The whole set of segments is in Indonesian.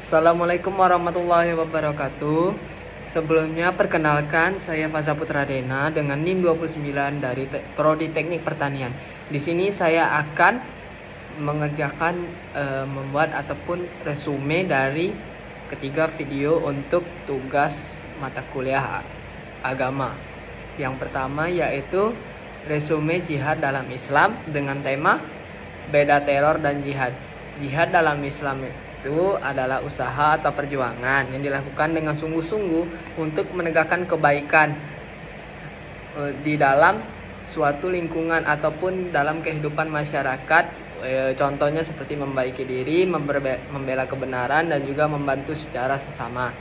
Assalamualaikum warahmatullahi wabarakatuh. Sebelumnya perkenalkan saya Faza Putra Dena dengan NIM 29 dari Prodi Teknik Pertanian. Di sini saya akan mengerjakan membuat ataupun resume dari ketiga video untuk tugas mata kuliah agama. Yang pertama yaitu resume jihad dalam Islam dengan tema beda teror dan jihad. Jihad dalam Islam itu adalah usaha atau perjuangan yang dilakukan dengan sungguh-sungguh untuk menegakkan kebaikan di dalam suatu lingkungan ataupun dalam kehidupan masyarakat. Contohnya seperti membaiki diri, membela kebenaran, dan juga membantu secara sesama.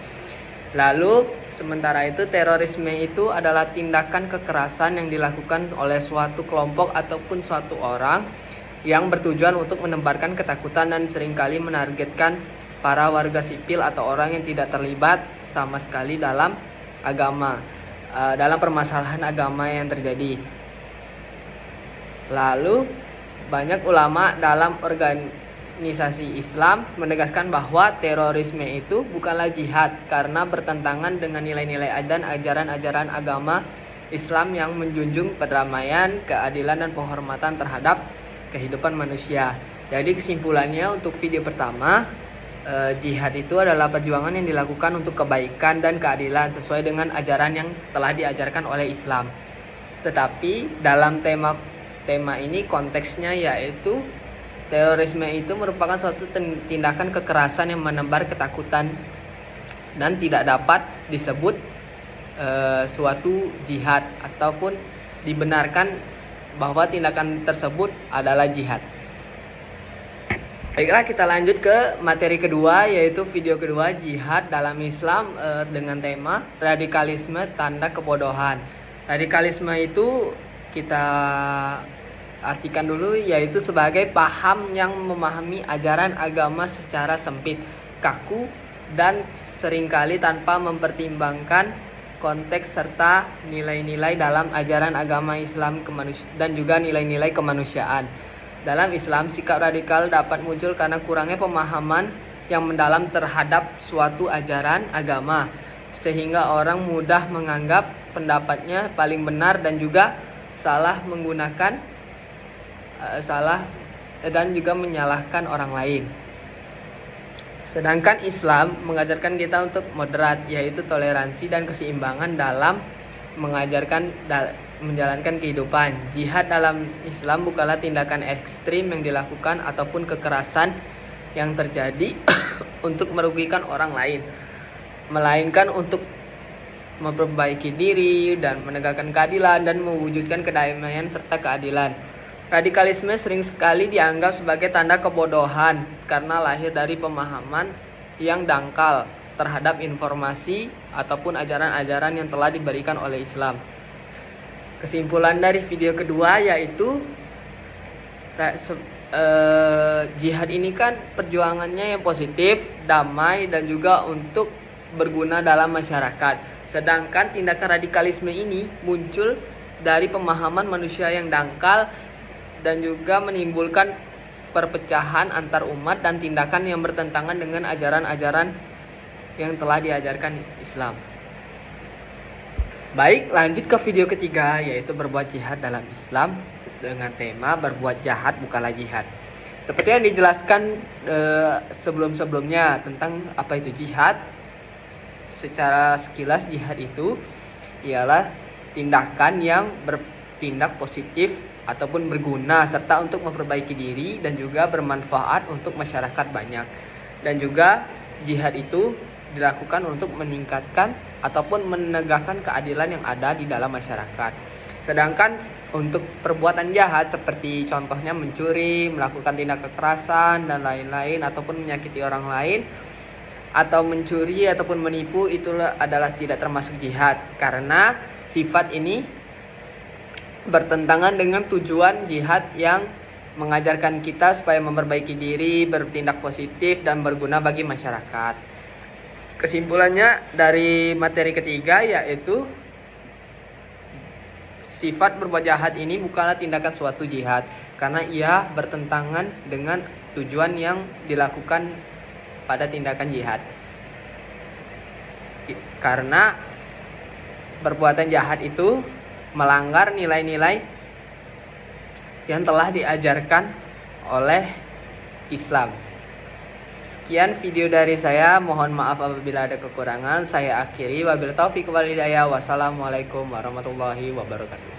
Lalu sementara itu terorisme itu adalah tindakan kekerasan yang dilakukan oleh suatu kelompok ataupun suatu orang yang bertujuan untuk menebarkan ketakutan dan seringkali menargetkan para warga sipil atau orang yang tidak terlibat sama sekali dalam agama, dalam permasalahan agama yang terjadi. Lalu banyak ulama dalam organisasi Islam menegaskan bahwa terorisme itu bukanlah jihad karena bertentangan dengan nilai-nilai dan ajaran-ajaran agama Islam yang menjunjung perdamaian, keadilan, dan penghormatan terhadap kehidupan manusia. Jadi kesimpulannya untuk video pertama, jihad itu adalah perjuangan yang dilakukan untuk kebaikan dan keadilan sesuai dengan ajaran yang telah diajarkan oleh Islam. Tetapi dalam tema ini konteksnya yaitu terorisme itu merupakan suatu tindakan kekerasan yang menebar ketakutan dan tidak dapat disebut suatu jihad ataupun dibenarkan bahwa tindakan tersebut adalah jihad. Baiklah, kita lanjut ke materi kedua, yaitu video kedua, jihad dalam Islam dengan tema radikalisme tanda kebodohan. Radikalisme itu kita artikan dulu, yaitu sebagai paham yang memahami ajaran agama secara sempit, kaku, dan seringkali tanpa mempertimbangkan konteks serta nilai-nilai dalam ajaran agama Islam dan juga nilai-nilai kemanusiaan. Dalam Islam, sikap radikal dapat muncul karena kurangnya pemahaman yang mendalam terhadap suatu ajaran agama, sehingga orang mudah menganggap pendapatnya paling benar dan juga menyalahkan orang lain. Sedangkan Islam mengajarkan kita untuk moderat, yaitu toleransi dan keseimbangan dalam menjalankan kehidupan. Jihad dalam Islam bukanlah tindakan ekstrim yang dilakukan ataupun kekerasan yang terjadi untuk merugikan orang lain, melainkan untuk memperbaiki diri dan menegakkan keadilan dan mewujudkan kedamaian serta keadilan. Radikalisme sering sekali dianggap sebagai tanda kebodohan karena lahir dari pemahaman yang dangkal terhadap informasi ataupun ajaran-ajaran yang telah diberikan oleh Islam. Kesimpulan dari video kedua yaitu jihad ini kan perjuangannya yang positif, damai, dan juga untuk berguna dalam masyarakat. Sedangkan tindakan radikalisme ini muncul dari pemahaman manusia yang dangkal dan juga menimbulkan perpecahan antar umat dan tindakan yang bertentangan dengan ajaran-ajaran yang telah diajarkan Islam. Baik, lanjut ke video ketiga, yaitu berbuat jihad dalam Islam dengan tema berbuat jahat bukanlah jihad. Seperti yang dijelaskan sebelum-sebelumnya tentang apa itu jihad. Secara sekilas, jihad itu ialah tindakan yang bertindak positif ataupun berguna serta untuk memperbaiki diri dan juga bermanfaat untuk masyarakat banyak. Dan juga jihad itu dilakukan untuk meningkatkan ataupun menegakkan keadilan yang ada di dalam masyarakat. Sedangkan untuk perbuatan jahat seperti contohnya mencuri, melakukan tindak kekerasan dan lain-lain, ataupun menyakiti orang lain, atau mencuri ataupun menipu, itulah adalah tidak termasuk jihad karena sifat ini bertentangan dengan tujuan jihad yang mengajarkan kita supaya memperbaiki diri, bertindak positif, dan berguna bagi masyarakat. Kesimpulannya dari materi ketiga yaitu sifat berbuat jahat ini bukanlah tindakan suatu jihad karena ia bertentangan dengan tujuan yang dilakukan pada tindakan jihad. Karena perbuatan jahat itu melanggar nilai-nilai yang telah diajarkan oleh Islam. Sekian video dari saya, mohon maaf apabila ada kekurangan. Saya akhiri, wabillahi taufiq wal hidayah. Wassalamualaikum warahmatullahi wabarakatuh.